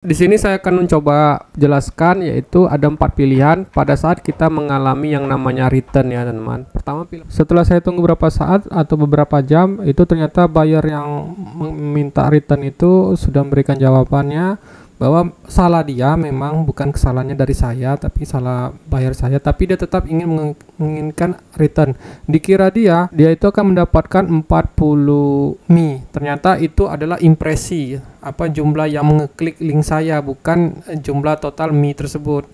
Di sini saya akan mencoba jelaskan, yaitu ada 4 pilihan pada saat kita mengalami yang namanya return ya teman-teman. Pertama, setelah saya tunggu beberapa saat atau beberapa jam, itu ternyata buyer yang meminta return itu sudah memberikan jawabannya bahwa salah dia, memang bukan kesalahannya dari saya, tapi salah buyer saya, tapi dia tetap menginginkan return. Dikira dia itu akan mendapatkan 40 Mi. Ternyata itu adalah impresi, jumlah yang mengeklik link saya, bukan jumlah total Mi tersebut.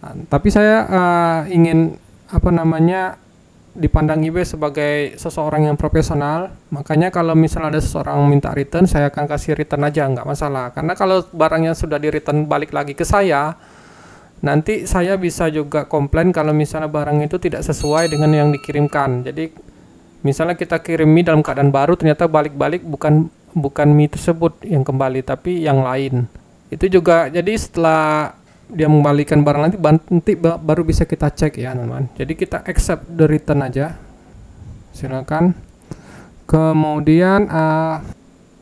Tapi saya ingin dipandang eBay sebagai seseorang yang profesional. Makanya kalau misalnya ada seseorang minta return, saya akan kasih return aja, nggak masalah. Karena kalau barangnya sudah di return balik lagi ke saya, nanti saya bisa juga komplain kalau misalnya barang itu tidak sesuai dengan yang dikirimkan. Jadi misalnya kita kirim mie dalam keadaan baru, ternyata balik-balik bukan mie tersebut yang kembali, tapi yang lain. Itu juga, jadi setelah dia mengembalikan barang nanti baru bisa kita cek ya teman-teman. Jadi kita accept the return aja, silakan. Kemudian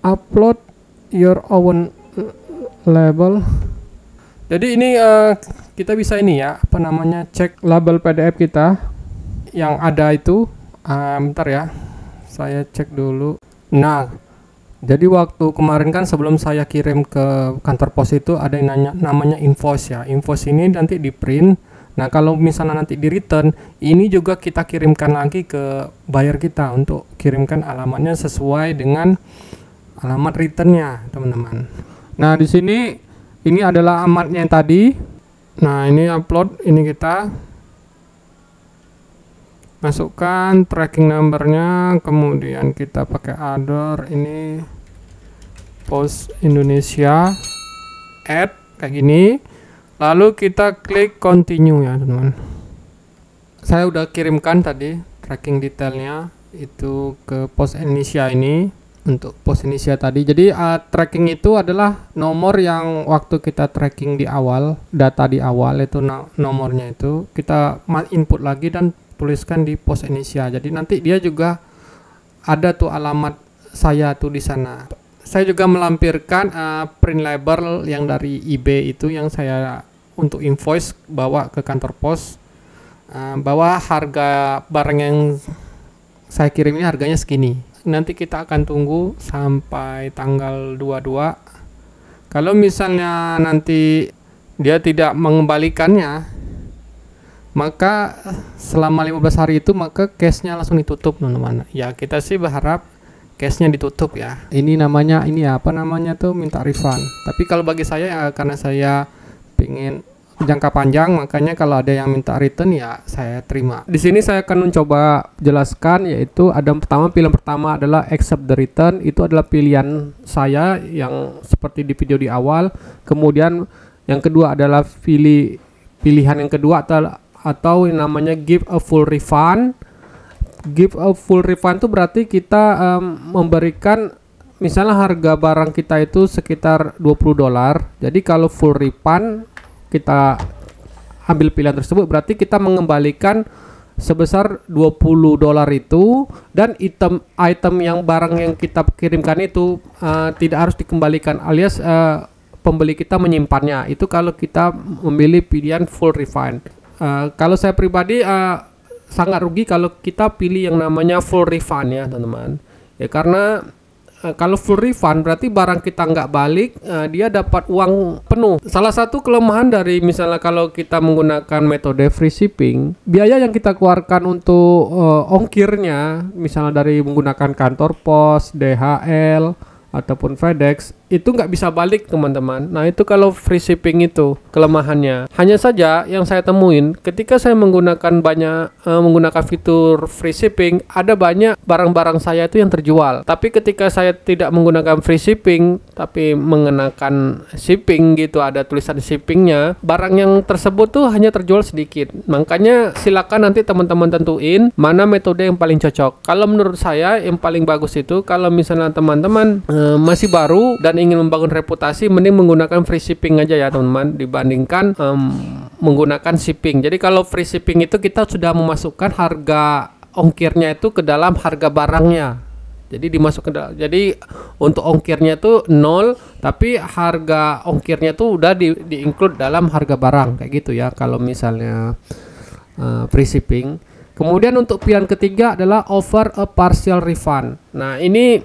upload your own label. Jadi ini kita bisa ini ya, cek label PDF kita yang ada itu. Bentar ya, saya cek dulu. Nah, jadi waktu kemarin kan sebelum saya kirim ke kantor pos itu ada yang namanya invoice ya. Invoice ini nanti di print. Nah, kalau misalnya nanti di return, ini juga kita kirimkan lagi ke buyer kita untuk kirimkan alamatnya sesuai dengan alamat returnnya, teman-teman. Nah, di sini ini adalah alamatnya yang tadi. Nah, ini upload, ini kita masukkan tracking numbernya, kemudian kita pakai other, ini Pos Indonesia, add kayak gini, lalu kita klik continue ya teman-teman. Saya udah kirimkan tadi tracking detailnya itu ke Pos Indonesia ini, untuk Pos Indonesia tadi. Jadi tracking itu adalah nomor yang waktu kita tracking di awal, data di awal itu nomornya itu kita input lagi dan tuliskan di Pos Indonesia. Jadi nanti dia juga ada tuh alamat saya tuh di sana. Saya juga melampirkan print label yang dari eBay itu yang saya untuk invoice bawa ke kantor pos, bahwa harga barang yang saya kirim ini harganya segini. Nanti kita akan tunggu sampai tanggal 22. Kalau misalnya nanti dia tidak mengembalikannya, maka selama 15 hari itu maka case-nya langsung ditutup teman-teman. Ya kita sih berharap case-nya ditutup ya. Ini namanya minta refund. Tapi kalau bagi saya ya, karena saya pengen jangka panjang, makanya kalau ada yang minta return ya saya terima. Di sini saya akan mencoba jelaskan, yaitu ada pilihan pertama adalah accept the return. Itu adalah pilihan saya yang seperti di video di awal. Kemudian yang kedua adalah pilihan yang kedua atau yang namanya give a full refund. Give a full refund itu berarti kita memberikan, misalnya harga barang kita itu sekitar $20. Jadi kalau full refund, kita ambil pilihan tersebut, berarti kita mengembalikan sebesar $20 itu, dan item yang barang yang kita kirimkan itu tidak harus dikembalikan, alias pembeli kita menyimpannya. Itu kalau kita memilih pilihan full refund. Kalau saya pribadi sangat rugi kalau kita pilih yang namanya full refund ya teman-teman ya, karena kalau full refund berarti barang kita nggak balik, dia dapat uang penuh. Salah satu kelemahan dari misalnya kalau kita menggunakan metode free shipping, biaya yang kita keluarkan untuk ongkirnya, misalnya dari menggunakan kantor pos, DHL ataupun FedEx, itu nggak bisa balik teman-teman. Nah itu kalau free shipping itu kelemahannya. Hanya saja yang saya temuin ketika saya menggunakan fitur free shipping, ada banyak barang-barang saya itu yang terjual. Tapi ketika saya tidak menggunakan free shipping tapi mengenakan shipping gitu, ada tulisan shippingnya, barang yang tersebut tuh hanya terjual sedikit. Makanya silakan nanti teman-teman tentuin mana metode yang paling cocok. Kalau menurut saya yang paling bagus itu kalau misalnya teman-teman masih baru dan ingin membangun reputasi, mending menggunakan free shipping aja ya teman-teman, dibandingkan menggunakan shipping. Jadi kalau free shipping itu kita sudah memasukkan harga ongkirnya itu ke dalam harga barangnya. Jadi dimasuk ke dalam. Jadi untuk ongkirnya tuh 0, tapi harga ongkirnya tuh udah di-include dalam harga barang kayak gitu ya. Kalau misalnya free shipping. Kemudian untuk pilihan ketiga adalah offer a partial refund. Nah, ini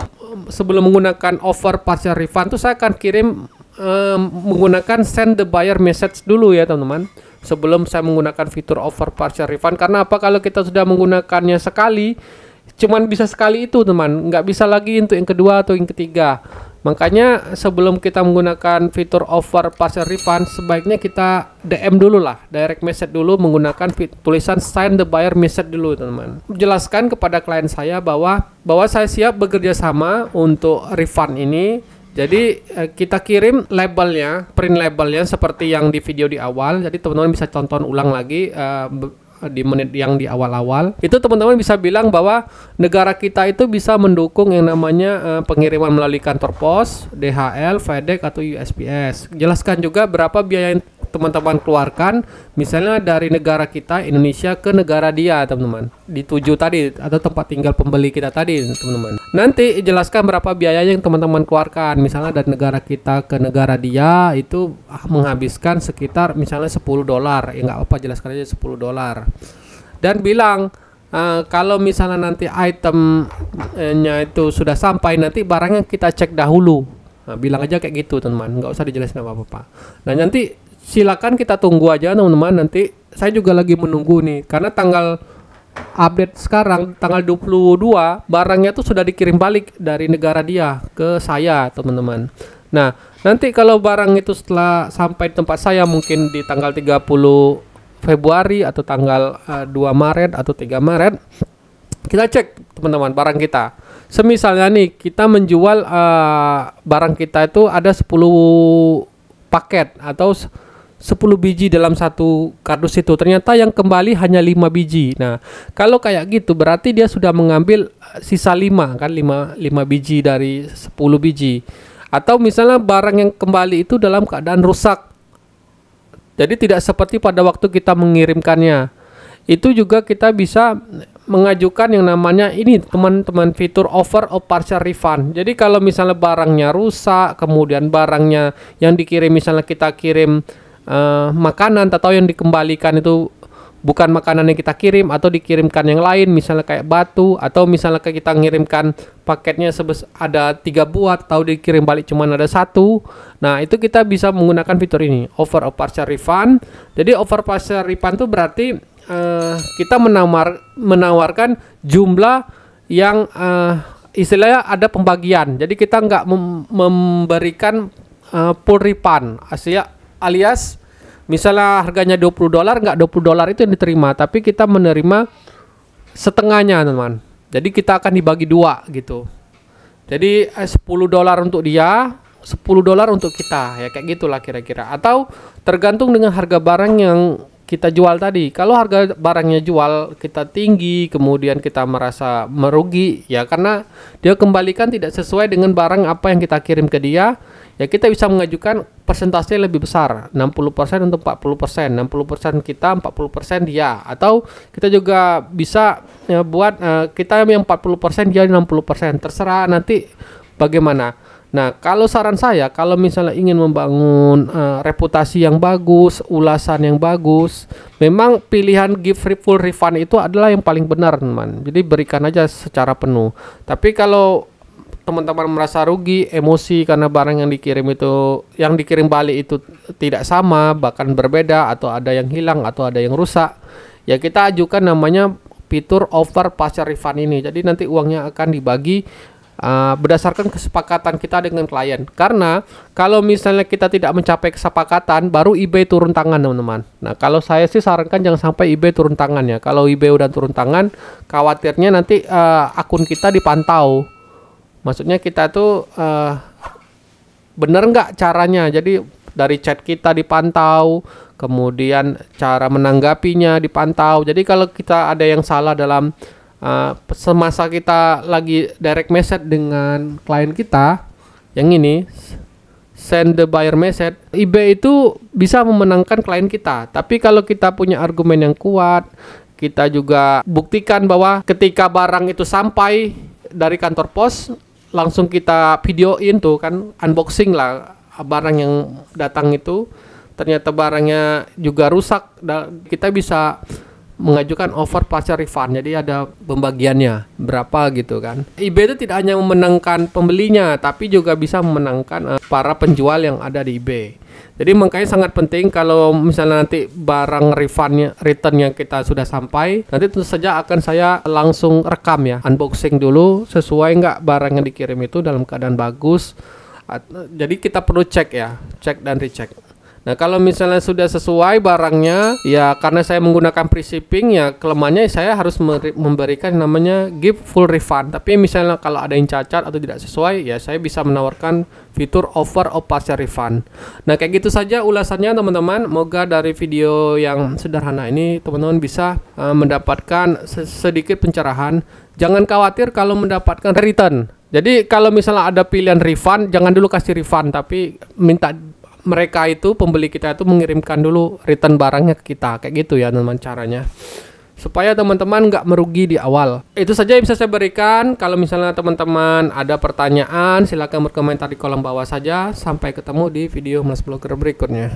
sebelum menggunakan offer partial refund tuh saya akan kirim menggunakan send the buyer message dulu ya teman-teman. Sebelum saya menggunakan fitur offer partial refund. Karena apa? Kalau kita sudah menggunakannya sekali, cuman bisa sekali itu teman, nggak bisa lagi untuk yang kedua atau yang ketiga. Makanya sebelum kita menggunakan fitur offer partial refund, sebaiknya kita DM dulu lah, direct message dulu menggunakan tulisan send the buyer message dulu teman-teman. Jelaskan kepada klien saya bahwa saya siap bekerja sama untuk refund ini. Jadi kita kirim labelnya, print labelnya seperti yang di video di awal. Jadi teman-teman bisa tonton ulang lagi di menit yang di awal-awal. Itu teman-teman bisa bilang bahwa negara kita itu bisa mendukung yang namanya pengiriman melalui kantor pos, DHL, FedEx atau USPS. Jelaskan juga berapa biaya yang teman-teman keluarkan, misalnya dari negara kita Indonesia ke negara dia teman-teman, dituju tadi atau tempat tinggal pembeli kita tadi teman-teman. Nanti jelaskan berapa biaya yang teman-teman keluarkan, misalnya dari negara kita ke negara dia itu menghabiskan sekitar misalnya $10 ya, nggak apa-apa, jelaskan aja $10 dan bilang kalau misalnya nanti itemnya itu sudah sampai, nanti barangnya kita cek dahulu. Nah, bilang aja kayak gitu teman-teman, nggak usah dijelasin apa-apa. Nah, nanti silakan kita tunggu aja teman-teman. Nanti saya juga lagi menunggu nih, karena tanggal update sekarang tanggal 22 barangnya tuh sudah dikirim balik dari negara dia ke saya teman-teman. Nah, nanti kalau barang itu setelah sampai tempat saya mungkin di tanggal 30 Februari atau tanggal 2 Maret atau 3 Maret, kita cek teman-teman barang kita. Semisalnya nih kita menjual barang kita itu ada 10 paket atau 10 biji dalam satu kardus itu, ternyata yang kembali hanya 5 biji. Nah, kalau kayak gitu berarti dia sudah mengambil sisa 5 kan, 5 biji dari 10 biji. Atau misalnya barang yang kembali itu dalam keadaan rusak, jadi tidak seperti pada waktu kita mengirimkannya. Itu juga kita bisa mengajukan yang namanya ini teman-teman, fitur offer of partial refund. Jadi kalau misalnya barangnya rusak, kemudian barangnya yang dikirim, misalnya kita kirim makanan atau yang dikembalikan itu bukan makanan yang kita kirim atau dikirimkan yang lain, misalnya kayak batu, atau misalnya kayak kita ngirimkan paketnya ada 3 buah atau dikirim balik cuma ada 1. Nah, itu kita bisa menggunakan fitur ini, offer of partial refund. Jadi offer partial refund itu berarti kita menawarkan jumlah yang istilahnya ada pembagian. Jadi kita nggak memberikan full refund, alias misalnya harganya $20, nggak $20 itu yang diterima, tapi kita menerima setengahnya teman. Jadi kita akan dibagi 2 gitu. Jadi $10 untuk dia, $10 untuk kita, ya kayak gitulah kira-kira. Atau tergantung dengan harga barang yang kita jual tadi. Kalau harga barangnya jual kita tinggi, kemudian kita merasa merugi, ya karena dia kembalikan tidak sesuai dengan barang apa yang kita kirim ke dia, ya kita bisa mengajukan persentase lebih besar, 60% untuk 40%, 60% kita, 40% dia. Atau kita juga bisa buat kita yang 40% dia 60%, terserah nanti bagaimana. Nah, kalau saran saya, kalau misalnya ingin membangun reputasi yang bagus, ulasan yang bagus, memang pilihan give full refund itu adalah yang paling benar teman. Jadi berikan aja secara penuh. Tapi kalau teman-teman merasa rugi, emosi karena barang yang dikirim balik itu tidak sama, bahkan berbeda, atau ada yang hilang atau ada yang rusak, ya kita ajukan namanya fitur offer partial refund ini. Jadi nanti uangnya akan dibagi berdasarkan kesepakatan kita dengan klien. Karena kalau misalnya kita tidak mencapai kesepakatan, baru eBay turun tangan teman-teman. Nah, kalau saya sih sarankan jangan sampai eBay turun tangan ya. Kalau eBay udah turun tangan, khawatirnya nanti akun kita dipantau. Maksudnya kita tuh bener nggak caranya. Jadi dari chat kita dipantau, kemudian cara menanggapinya dipantau. Jadi kalau kita ada yang salah dalam semasa kita lagi direct message dengan klien kita, yang ini send the buyer message, eBay itu bisa memenangkan klien kita. Tapi kalau kita punya argumen yang kuat, kita juga buktikan bahwa ketika barang itu sampai dari kantor pos langsung kita videoin tuh kan, unboxing lah barang yang datang itu. Ternyata barangnya juga rusak, kita bisa mengajukan offer partial refund. Jadi ada pembagiannya berapa gitu kan. eBay itu tidak hanya memenangkan pembelinya, tapi juga bisa memenangkan para penjual yang ada di eBay. Jadi makanya sangat penting kalau misalnya nanti barang returnnya kita sudah sampai, nanti tentu saja akan saya langsung rekam ya, unboxing dulu sesuai nggak barang yang dikirim itu dalam keadaan bagus. Jadi kita perlu cek ya, cek dan recheck. Nah kalau misalnya sudah sesuai barangnya, ya karena saya menggunakan free shipping, ya kelemahannya saya harus memberikan namanya give full refund. Tapi misalnya kalau ada yang cacat atau tidak sesuai, ya saya bisa menawarkan fitur offer of partial refund. Nah kayak gitu saja ulasannya teman-teman. Moga dari video yang sederhana ini teman-teman bisa mendapatkan sedikit pencerahan. Jangan khawatir kalau mendapatkan return. Jadi kalau misalnya ada pilihan refund, jangan dulu kasih refund, tapi minta mereka itu, pembeli kita itu mengirimkan dulu return barangnya ke kita. Kayak gitu ya teman-teman caranya, supaya teman-teman nggak merugi di awal. Itu saja yang bisa saya berikan. Kalau misalnya teman-teman ada pertanyaan, silahkan berkomentar di kolom bawah saja. Sampai ketemu di video Mas Blogger berikutnya.